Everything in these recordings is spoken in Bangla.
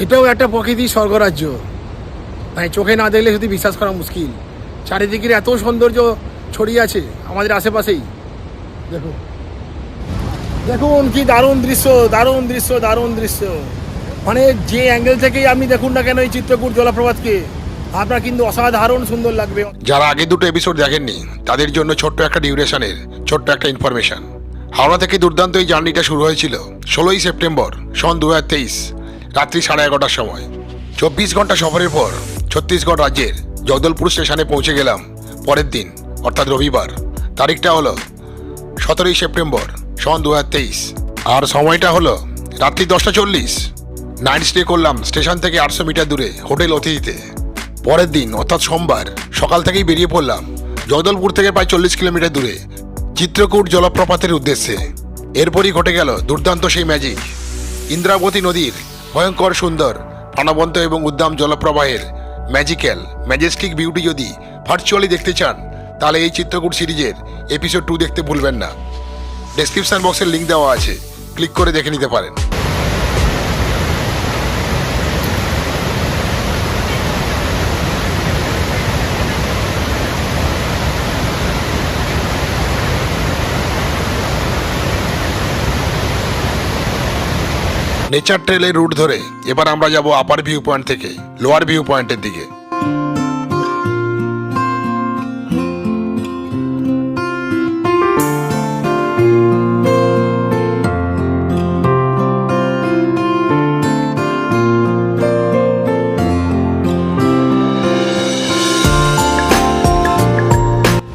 এটাও একটা প্রকৃতির স্বর্গরাজ্য, তাই চোখে না দেখলে যদি বিশ্বাস করা মুশকিল। চারিদিকের এত সৌন্দর্য ছড়িয়ে আছে আমাদের আশেপাশেই। দেখুন দেখুন কি দারুণ দৃশ্য, দারুণ দৃশ্য, দারুণ দৃশ্য। মানে যে অ্যাঙ্গেল থেকেই আপনি দেখুন না কেন এই চিত্রকূট জলপ্রপাতকে, আপনার কিন্তু অসাধারণ সুন্দর লাগবে। যারা আগে দুটো এপিসোড দেখেননি তাদের জন্য ছোট্ট একটা ডিউরেশনের ছোট্ট একটা ইনফরমেশন। হাওড়া থেকে দুর্দান্ত এই জার্নিটা শুরু হয়েছিল 16ই সেপ্টেম্বর সন 2023 রাত্রি 11:30টার সময়। 24 ঘন্টা সফরের পর ছত্তিশগড় রাজ্যের জগদলপুর স্টেশনে পৌঁছে গেলাম পরের দিন, অর্থাৎ রবিবার। তারিখটা হলো 17ই সেপ্টেম্বর সন 2023 আর সময়টা হলো রাত্রি 10:40। নাইট স্টে করলাম স্টেশন থেকে 800 মিটার দূরে হোটেল অতিথিতে। পরের দিন অর্থাৎ সোমবার সকাল থেকেই বেরিয়ে পড়লাম জগদলপুর থেকে প্রায় 40 কিলোমিটার দূরে চিত্রকূট জলপ্রপাতের উদ্দেশ্যে। এরপরই ঘটে গেল দুর্দান্ত সেই ম্যাজিক। ইন্দ্রাবতী নদীর ভয়ঙ্কর সুন্দর প্রাণবন্ত এবং উদ্দাম জলপ্রবাহের ম্যাজেস্টিক বিউটি যদি ভার্চুয়ালি দেখতে চান তাহলে এই চিত্রকূট সিরিজের এপিসোড 2 দেখতে ভুলবেন না। ডেসক্রিপশন বক্সের লিঙ্ক দেওয়া আছে, ক্লিক করে দেখে নিতে পারেন। নেচার ট্রেলের রুট ধরে এবার আমরা যাব আপার ভিউ পয়েন্ট থেকে লোয়ার ভিউ পয়েন্টের দিকে।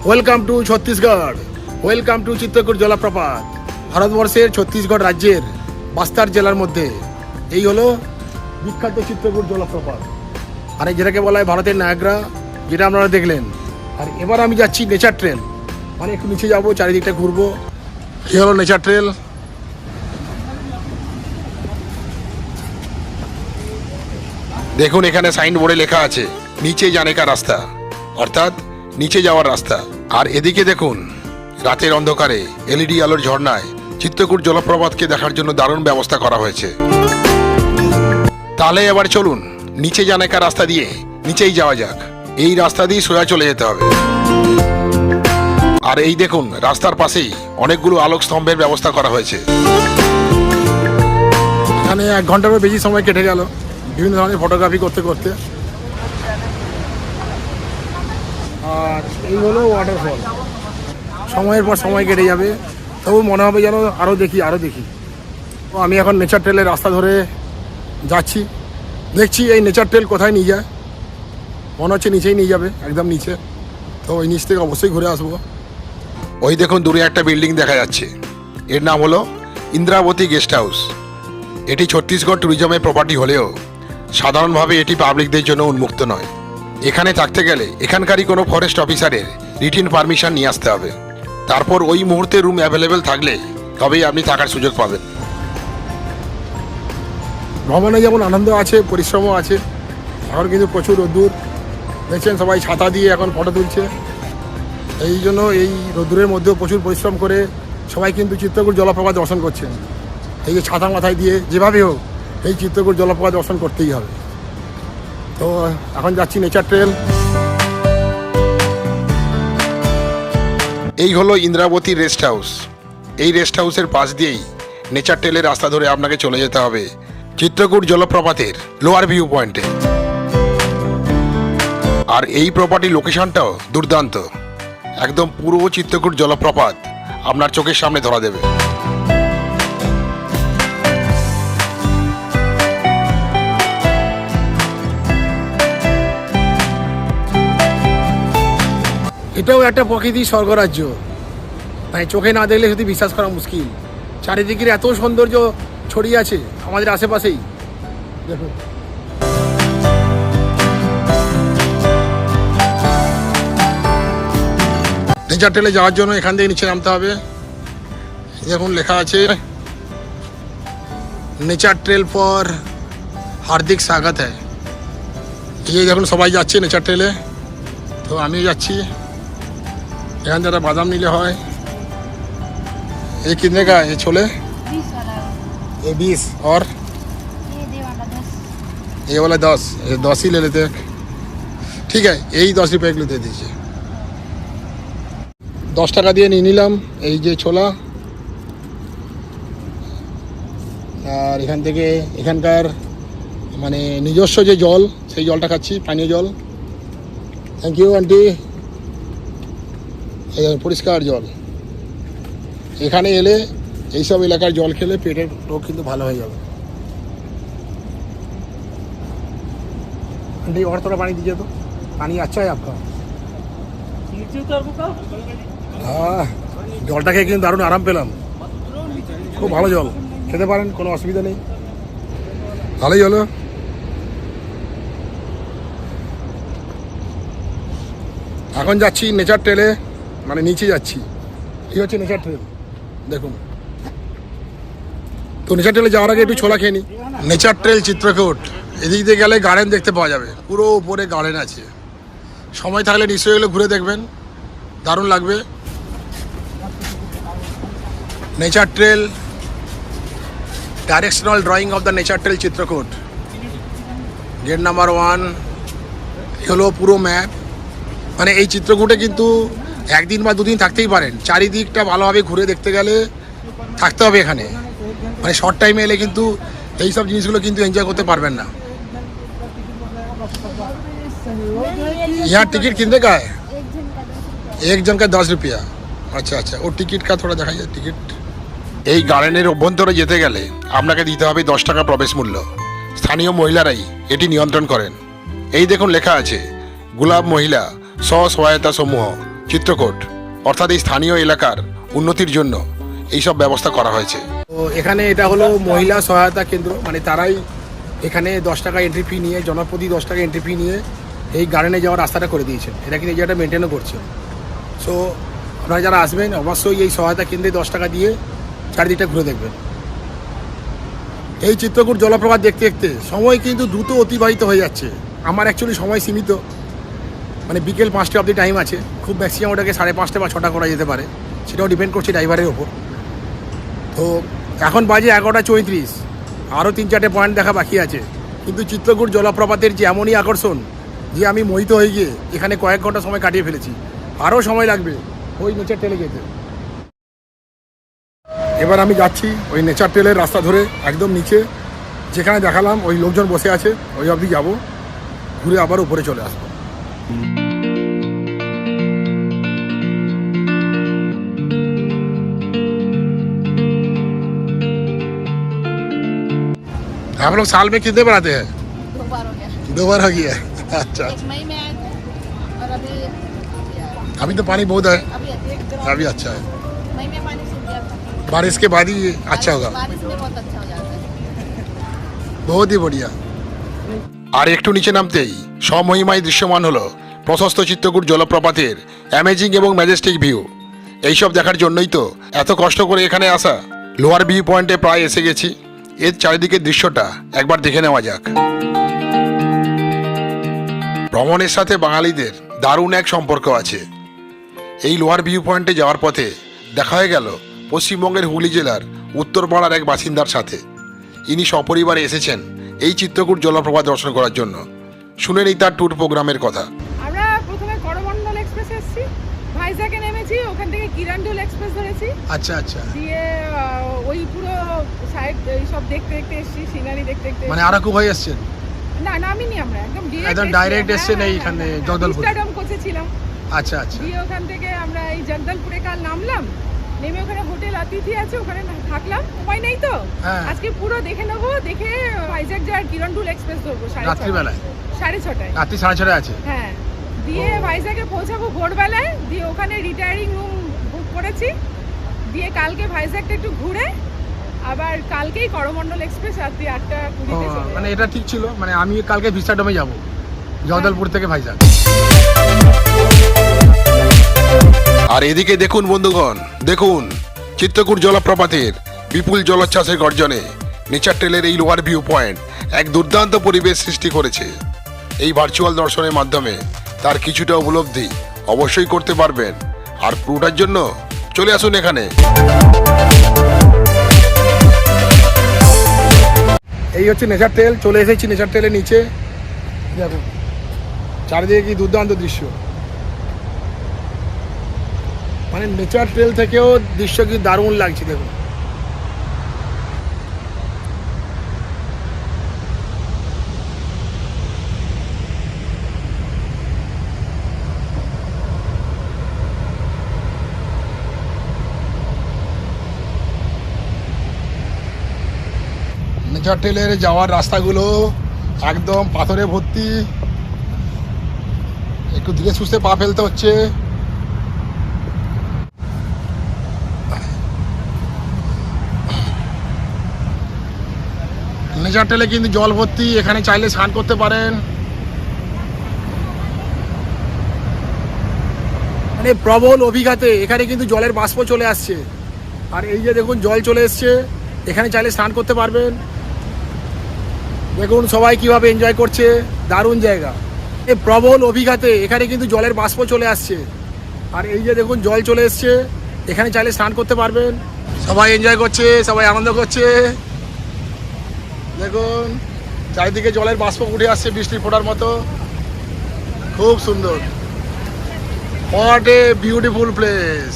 Welcome to Chhattisgarh, welcome to Chitrakoot জলপ্রপাত। ভারতবর্ষের ছত্তিশগড় রাজ্যের বাস্তার জেলার মধ্যে এই হলো বিখ্যাত চিত্রকূট জলপ্রপাত, আর এই যেটাকে বলা হয় ভারতের নায়াগ্রা, যেটা আপনারা দেখলেন। আর এবার আমি যাচ্ছি নেচার ট্রেল, মানে একটু নিচে যাবো, চারিদিকটা ঘুরবো। এই হলো নেচার ট্রেল। দেখুন এখানে সাইনবোর্ডে লেখা আছে নিচে জানে কা রাস্তা, অর্থাৎ নিচে যাওয়ার রাস্তা। আর এদিকে দেখুন রাতের অন্ধকারে এলইডি আলোর ঝর্ণায় চিত্রকূট জলপ্রপাতকে দেখার জন্য দারুণ ব্যবস্থা করা হয়েছে। তাহলে এবার চলুন নিচে জানে কা রাস্তা দিয়ে নিচেই যাওয়া যাক। এই রাস্তা দিয়ে সোজা চলে যেতে হবে। আর এই দেখুন রাস্তার পাশেই অনেকগুলো আলোক স্তম্ভের ব্যবস্থা করা হয়েছে। এখানে 1 ঘন্টারও বেশি সময় কেটে গেল বিভিন্ন ধরনের ফটোগ্রাফি করতে করতে। আর এই হলো ওয়াটারফল। সময়ের পর সময় কেটে যাবে, তবু মনে হবে যেন আরও দেখি। তো আমি এখন নেচার ট্রেলের রাস্তা ধরে যাচ্ছি, দেখছি এই নেচার ট্রেল কোথায় নিয়ে যায়। মনে হচ্ছে নিচেই নিয়ে যাবে, একদম নিচে। তো ওই নিচ থেকে অবশ্যই ঘুরে আসবো। ওই দেখুন দূরে একটা বিল্ডিং দেখা যাচ্ছে, এর নাম হলো ইন্দ্রাবতী গেস্ট হাউস। এটি ছত্তিশগড় ট্যুরিজমের প্রপার্টি হলেও সাধারণভাবে এটি পাবলিকদের জন্য উন্মুক্ত নয়। এখানে থাকতে গেলে এখানকারই কোনো ফরেস্ট অফিসারের রিটিন পারমিশন নিয়ে আসতে হবে। তারপর ওই মুহূর্তে রুম অ্যাভেলেবেল থাকলে তবেই আপনি থাকার সুযোগ পাবেন। ভ্রমণে যেমন আনন্দ আছে, পরিশ্রমও আছে। এখন কিন্তু প্রচুর রোদ্দুর, দেখছেন সবাই ছাতা দিয়ে এখন ফটো তুলছে। এই জন্য এই রোদ্দুরের মধ্যেও প্রচুর পরিশ্রম করে সবাই কিন্তু চিত্রকূট জলপ্রপাত দর্শন করছেন। এই যে ছাতা মাথায় দিয়ে যেভাবে হোক এই চিত্রকূট জলপ্রপাত দর্শন করতেই হবে। তো এখন যাচ্ছি নেচার ট্রেল। এই হলো ইন্দ্রাবতী রেস্ট হাউস। এই রেস্ট হাউসের পাশ দিয়েই নেচার ট্রেলের রাস্তা ধরে আপনাকে চলে যেতে হবে চিত্রকূট জলপ্রপাতের লোয়ার ভিউ পয়েন্টে। আর এই প্রপার্টি লোকেশনটাও দুর্দান্ত, একদম পুরো চিত্রকূট জলপ্রপাত আপনার চোখের সামনে ধরা দেবে। এটাও একটা প্রকৃতির স্বর্গরাজ্য, তাই চোখে না দেখলে যদি বিশ্বাস করা মুশকিল। চারিদিকের এত সৌন্দর্য ছড়িয়ে আছে আমাদের আশেপাশেই। দেখুন নেচার ট্রেলে যাওয়ার জন্য এখান থেকে নিচে নামতে হবে। দেখুন লেখা আছে নেচার ট্রেল ফর হার্দিক স্বাগত হ্যায়। এই দেখুন সবাই যাচ্ছে নেচার ট্রেলে, তো আমিও যাচ্ছি। এখান থেকে বাদাম নিলে হয়। ये कितने का है ये छोले? 20 वाला है। ये 20 और ये दे वाला 10। ये वाला 10, ये 10 ही ले लेते हैं। ठीक है, यही 10 रुपये किलो दे दीजिए। 10 টাকা দিয়ে নিয়ে নিলাম এই যে ছোলা। আর এখান থেকে এখানকার মানে নিজস্ব যে জল, সেই জলটা খাচ্ছি, পানীয় জল। Thank you aunty. এই পরিষ্কার জল। এখানে এলে এইসব এলাকার জল খেলে পেটের রোগ কিন্তু ভালো হয়ে যাবে। आंटी और थोड़ा पानी दीजिए तो। पानी अच्छा है आपका? हाँ, জলটা খেয়ে কিন্তু দারুণ আরাম পেলাম। খুব ভালো জল, খেতে পারেন, কোনো অসুবিধা নেই, ভালোই হলো। এখন যাচ্ছি নেচার ট্রেলে, মানে নিচে যাচ্ছি। এই হচ্ছে নেচার ট্রেল, দেখুন। তো নেচার ট্রেলে যাওয়ার আগে একটু ছোলা খেয়ে নিই। নেচার ট্রেল চিত্রকূট, এদিক দিয়ে গেলে গার্ডেন দেখতে পাওয়া যাবে, পুরো উপরে গার্ডেন আছে। সময় থাকলে নিশ্চয়ই এগুলো ঘুরে দেখবেন, দারুণ লাগবে। Nature trail, directional drawing of the nature trail Chitrakoot, gate number 1 হলো পুরো ম্যাপ। মানে এই চিত্রকূটে কিন্তু একদিন বা দুদিন থাকতেই পারেন। চারিদিকটা ভালোভাবে ঘুরে দেখতে গেলে থাকতে হবে এখানে। মানে শর্ট টাইমে এলে কিন্তু এই সব জিনিসগুলো কিন্তু এনজয় করতে পারবেন না। यहाँ टिकट कितने का है? एक जन का 10 रुपया। अच्छा अच्छा, वो टिकट का थोड़ा दिखाइए टिकट। এই গার্ডেনের অভ্যন্তরে যেতে গেলে আপনাকে দিতে হবে 10 টাকা প্রবেশ মূল্য। স্থানীয় মহিলারাই এটি নিয়ন্ত্রণ করেন। এই দেখুন লেখা আছে গুলাব মহিলা স্ব-সহায়তা সমূহ চিত্রকূট, অর্থাৎ এই স্থানীয় এলাকার উন্নতির জন্য এইসব ব্যবস্থা করা হয়েছে। তো এখানে এটা হলো মহিলা সহায়তা কেন্দ্র, মানে তারাই এখানে 10 টাকা এন্ট্রি ফি নিয়ে, জনপ্রতি 10 টাকা এন্ট্রি ফি নিয়ে এই গার্ডেনে যাওয়ার রাস্তাটা করে দিয়েছেন। এটা কিন্তু এই জায়গাটা মেনটেনও করছে। সো আপনারা যারা আসবেন অবশ্যই এই সহায়তা কেন্দ্রে 10 টাকা দিয়ে চারিদিকটা ঘুরে দেখবেন। এই চিত্রকূট জলপ্রপাত দেখতে দেখতে সময় কিন্তু দ্রুত অতিবাহিত হয়ে যাচ্ছে। আমার অ্যাকচুয়ালি সময় সীমিত, মানে বিকেল 5টা অবধি টাইম আছে। খুব ম্যাক্সিমাম ওটাকে 5:30 বা 6টা করা যেতে পারে, সেটাও ডিপেন্ড করছে ড্রাইভারের ওপর। তো এখন বাজে 11:34, আরও 3-4টে পয়েন্ট দেখা বাকি আছে। কিন্তু চিত্রকূট জলপ্রপাতের যে এমনই আকর্ষণ যে আমি মোহিত হয়ে গিয়ে এখানে কয়েক ঘন্টা সময় কাটিয়ে ফেলেছি। আরও সময় লাগবে ওই নেচার ট্রেলে যেতে। এবার আমি যাচ্ছি ওই নেচার ট্রেলের রাস্তা ধরে একদম নিচে, যেখানে দেখালাম ওই লোকজন বসে আছে, ওই অবধি যাব, ঘুরে আবার উপরে চলে আসবো। आप लोग साल में कितने बार आते हैं? 2 बार हो गया। 2 बार हो गया। अच्छा, एक मई में आए थे और अभी अभी तो पानी बहुत है, अभी अभी अच्छा है। मई में पानी सूख गया था। बारिश के बाद ही ये अच्छा होगा। बारिश में बहुत अच्छा हो जाता है। बहुत ही बढ़िया। আর একটু নিচে নামতেই স্বমহিমায় দৃশ্যমান হলো প্রশস্ত চিত্রকূট জলপ্রপাতের অ্যামেজিং এবং ম্যাজেস্টিক ভিউ। এইসব দেখার জন্যই তো এত কষ্ট করে এখানে আসা। লোয়ার ভিউ পয়েন্টে প্রায় এসে গেছি। এর চারিদিকের দৃশ্যটা একবার দেখে নেওয়া যাক। ভ্রমণের সাথে বাঙালিদের দারুণ এক সম্পর্ক আছে। এই লোয়ার ভিউ পয়েন্টে যাওয়ার পথে দেখা হয়ে গেল পশ্চিমবঙ্গের হুগলি জেলার উত্তরপাড়ার এক বাসিন্দার সাথে। ইনি সপরিবারে এসেছেন এই চিত্রকূট জলপ্রপাত দর্শন করার জন্য। শুনে নেই তার ট্যুর প্রোগ্রামের কথা। আমরা প্রথমে করমণ্ডল এক্সপ্রেস এসেছি, ভাইজ্যাগে নেমেছি, ওখান থেকে কিরণডুল এক্সপ্রেস ধরেছি, अच्छा अच्छा, দিয়ে ওই পুরো সাইড সব দেখতে দেখতে এসেছি, সিনারি দেখতে দেখতে। মানে আরাকু হয়ে এসছেন? না, নামিনি আমরা, একদম ডাইরেক্ট এসছেন এইখানে জগদলপুর। স্টেডিয়াম কোচে ছিলাম। আচ্ছা আচ্ছা, দিয়ে ওখান থেকে আমরা এই জগদলপুরে কাল নামলাম, নেমে ওখানে হোটেল অতিথি আছে, ওখানে থাকলাম। উপায় নেই তো, হ্যাঁ। আজকে পুরো দেখে নেবো, দেখে ভাইজ্যাগ যাওয়ার কিরণডুল এক্সপ্রেস ধরবো রাত্রিবেলায়? 6:30 রাত্রি 6:30 আছে। হ্যাঁ, দিয়ে ভাইজ্যাগে পৌঁছাবো ভোরবেলায়, দিয়ে ওখানে রিটায়ারিং রুম বুক করেছি। দিয়ে কালকে ভাইজ্যাগটা একটু ঘুরে আবার কালকেই করমণ্ডল এক্সপ্রেস রাত্রি 8:20 চলে মানে এটা ঠিক ছিল, মানে আমি কালকে ভিস্টাডোমে যাব, জগদলপুর থেকে ভাইজাগ। আর এদিকে দেখুন বন্ধুগণ, দেখুন চিত্রকূট জলপ্রপাতের বিপুল জলোচ্ছ্বাসের গর্জনে নেচার ট্রেলের এই লোয়ার ভিউ পয়েন্ট এক দুর্দান্ত পরিবেশ সৃষ্টি করেছে। এই ভার্চুয়াল দর্শনের মাধ্যমে তার কিছুটা উপলব্ধি অবশ্যই করতে পারবেন। আর পুরোটার জন্য চলে আসুন এখানে। এই হচ্ছে নেচার ট্রেল, চলে এসেছি নেচার ট্রেলের নিচে। দেখো চারিদিকে কি দুর্দান্ত দৃশ্য, মানে নেচার ট্রেল থেকেও দৃশ্য কি দারুণ লাগছে। দেখো নেচার ট্রেলের যাওয়ার রাস্তাগুলো একদম পাথরে ভর্তি, একটু ধীরে সুস্থে পা ফেলতে হচ্ছে। নেচার ট্রেলে কিন্তু জল ভর্তি, এখানে চাইলে স্নান করতে পারেন। মানে প্রবল অভিঘাতে এখানে কিন্তু জলের বাষ্প চলে আসছে, আর এই যে দেখুন জল চলে এসছে, এখানে চাইলে স্নান করতে পারবেন। দেখুন সবাই কিভাবে এনজয় করছে, দারুণ জায়গা। এই প্রবল অভিঘাতে এখানে কিন্তু জলের বাষ্প চলে আসছে, আর এই যে দেখুন জল চলে এসছে, এখানে চাইলে স্নান করতে পারবেন। সবাই এনজয় করছে, সবাই আনন্দ করছে। দেখুন চারিদিকে জলের বাষ্প উঠে আসছে বৃষ্টি ফোটার মতো, খুব সুন্দর। What a beautiful place,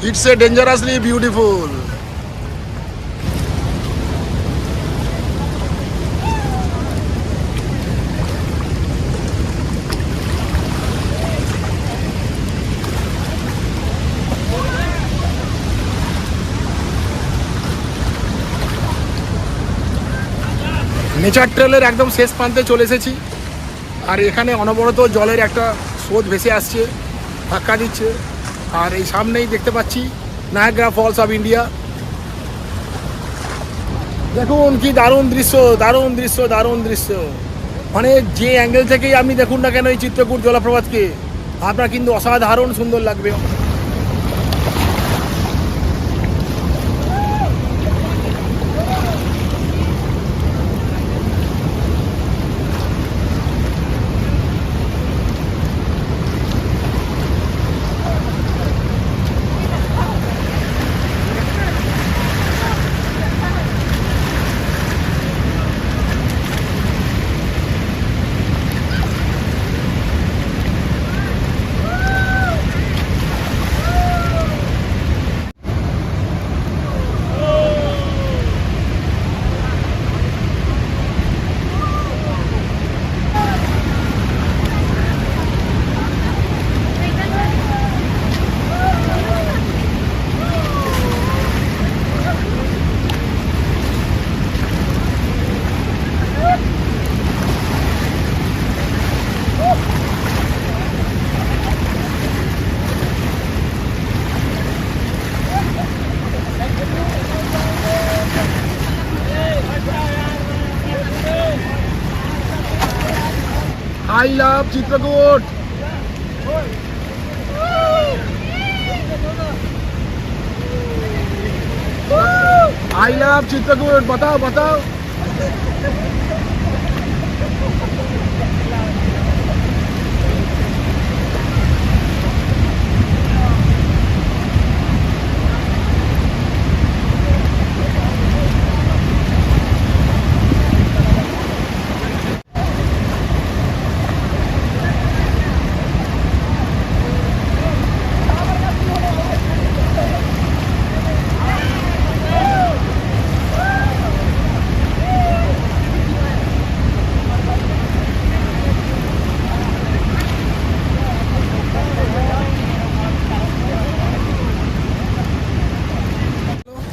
it's a dangerously beautiful. Nature ট্রেলের একদম শেষ প্রান্তে চলে এসেছি, আর এখানে অনবরত জলের একটা স্রোত ভেসে আসছে, ধাক্কা দিচ্ছে। আর এই সামনেই দেখতে পাচ্ছি নায়াগ্রা ফলস অফ ইন্ডিয়া। দেখুন কি দারুণ দৃশ্য, দারুণ দৃশ্য, দারুণ দৃশ্য। মানে যে অ্যাঙ্গেল থেকেই আপনি দেখুন না কেন এই চিত্রকূট জলপ্রপাতকে, আপনার কিন্তু অসাধারণ সুন্দর লাগবে। I love Chitrakoot. I love Chitrakoot. बताओ बताओ।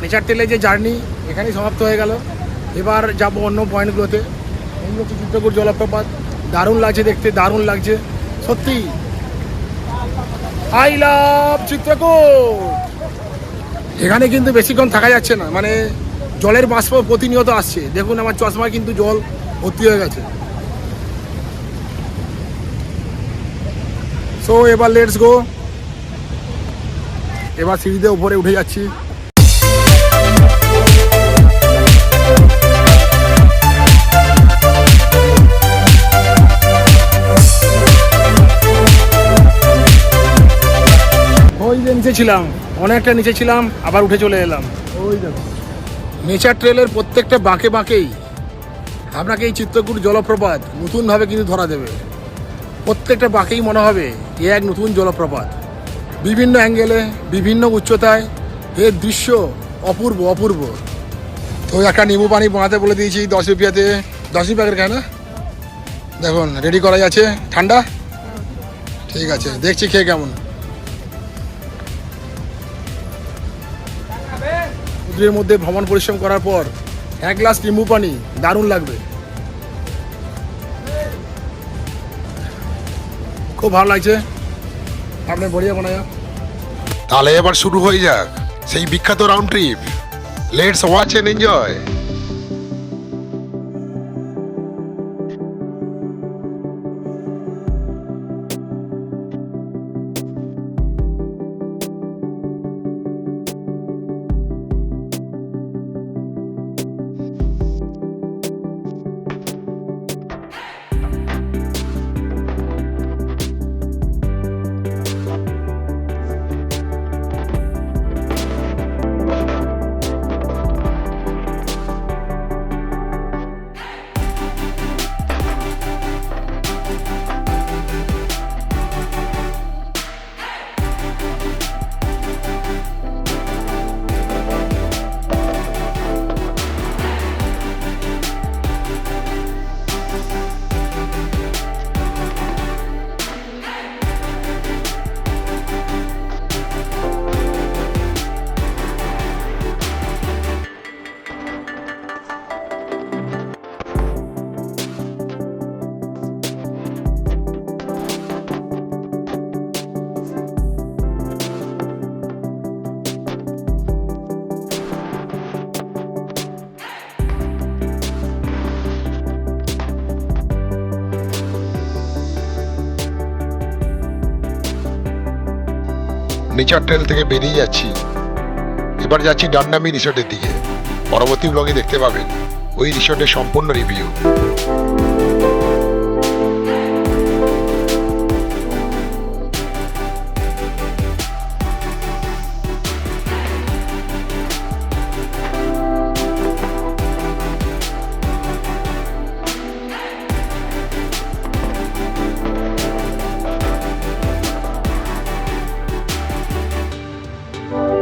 নেচার ট্রেলের যে জার্নি এখানেই সমাপ্ত হয়ে গেল। এবার যাব অন্য পয়েন্টগুলোতে। এই হচ্ছে চিত্রকূট জলপ্রপাত, দারুণ লাগছে দেখতে, দারুণ লাগছে সত্যি। I love Chitrakoot. এখানে কিন্তু বেশিক্ষণ থাকা যাচ্ছে না, মানে জলের বাষ্প প্রতিনিয়ত আসছে। দেখুন আমার চশমায় কিন্তু জল ভর্তি হয়ে গেছে। সো এবার লেটস গো। এবার সিঁড়িতে উপরে উঠে যাচ্ছি। ওই যে নিচে ছিলাম, অনেকটা নিচে ছিলাম, আবার উঠে চলে এলাম। ওই দেখো নেচার ট্রেলের প্রত্যেকটা বাঁকে বাঁকেই আপনাকে এই চিত্রকূট জলপ্রপাত নতুনভাবে কিন্তু ধরা দেবে। প্রত্যেকটা বাঁকেই মনে হবে এ এক নতুন জলপ্রপাত। বিভিন্ন অ্যাঙ্গেলে, বিভিন্ন উচ্চতায় এর দৃশ্য অপূর্ব অপূর্ব। তো একটা নিম্বু পানি বানাতে বলে দিয়েছি 10 রুপিয়াতে, 10 প্যাকেট খায় না, দেখুন রেডি করা যাচ্ছে। ঠান্ডা, ঠিক আছে, দেখছি খেয়ে কেমন। সমুদ্রের মধ্যে ভ্রমণ পরিশ্রম করার পর 1 গ্লাস নিম্বু পানি দারুণ লাগবে, খুব ভালো লাগছে। আপনি বড়িয়া বানায়া। তাহলে এবার শুরু হয়ে যাক সেই বিখ্যাত round trip. Let's watch and enjoy. Nature trail থেকে বেরিয়ে যাচ্ছি, এবার যাচ্ছি ডান্নামি রিসোর্টের দিকে। পরবর্তী ব্লগে দেখতে পাবেন ওই রিসোর্টের সম্পূর্ণ রিভিউ।